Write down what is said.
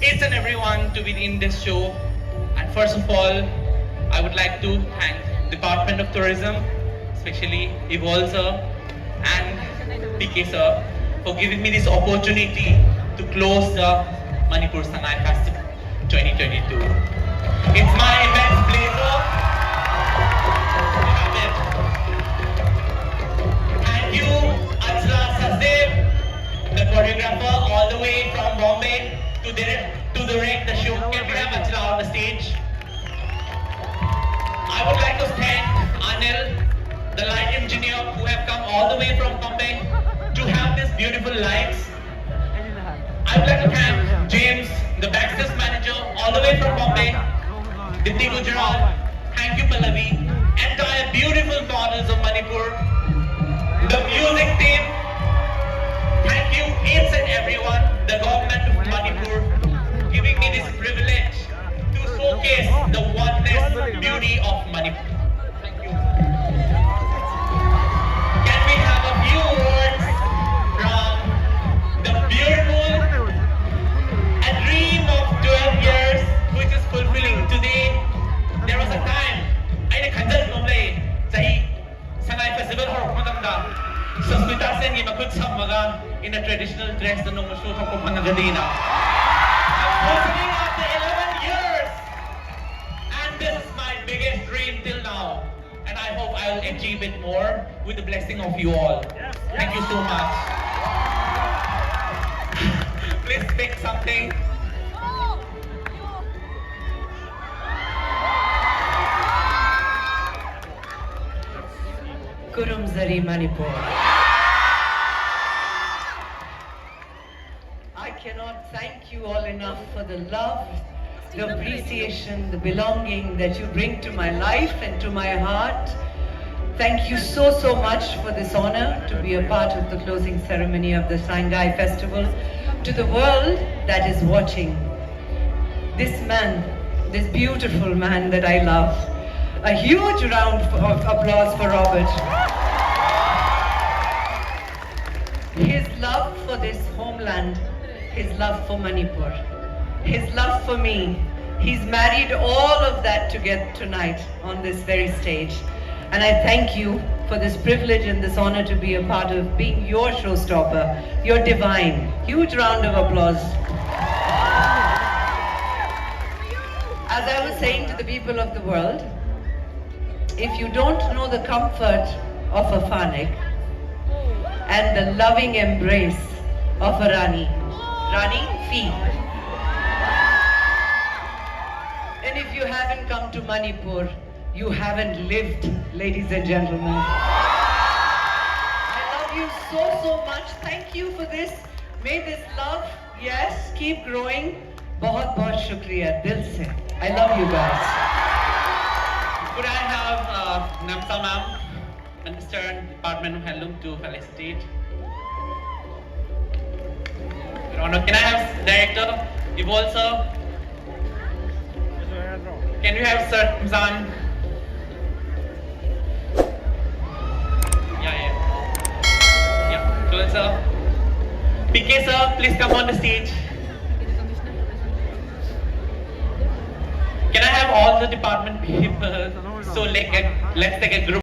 each and everyone to be in this show. And first of all, I would like to thank Department of Tourism, especially Evolve sir and PK sir, for giving me this opportunity to close the Manipur Sangai Festival 2022. It's my immense pleasure to have it. Thank you, Ajla Sazdev, the choreographer, all the way from Bombay to direct the show. Can we have Ajla on the stage? I would like to thank Anil, the light engineer, who have come all the way from Bombay to have these beautiful lights. I would like to thank James, the backstage manager, all the way from Bombay. Dipti Gujarat, thank you Pallavi, entire beautiful models of Manipur, the music team, thank you each and everyone, the government of Manipur, giving me this privilege to showcase the oneness, beauty of Manipur. Thank you. Can we have a few words from the beautiful, a dream of 12 years, which is fulfilling today. There was a time, I Khanjal Mumbai, Sahi Sangai Festival Sushmita Sen in a traditional dress, the Nomasho Panagadina. I'm listening after 11 years, and this is my biggest dream till now. And I hope I will achieve it more with the blessing of you all. Thank you so much. Please pick something. Kurum Zari Manipur. I cannot thank you all enough for the love, the appreciation, the belonging that you bring to my life and to my heart. Thank you so much for this honor to be a part of the closing ceremony of the Sangai Festival. To the world that is watching, this man, this beautiful man that I love, a huge round of applause for Robert. His love for this homeland, his love for Manipur, his love for me. He's married all of that together tonight on this very stage. And I thank you for this privilege and this honor to be a part of being your showstopper. You're divine. Huge round of applause. As I was saying to the people of the world, if you don't know the comfort of a Phanik and the loving embrace of a Rani, Fee. And if you haven't come to Manipur, you haven't lived, ladies and gentlemen. I love you so much. Thank you for this. May this love, yes, keep growing. Bahut bahut shukriya, dil se. I love you guys. Could I have Namsa ma'am, Minister and Department of Handloom to felicitate? Your Honor, can I have Director Evolve sir? Can you have Sir Ramzan? Yeah, Joel sir. PK sir, please come on the stage. Can I have all the department people? So let's take a group.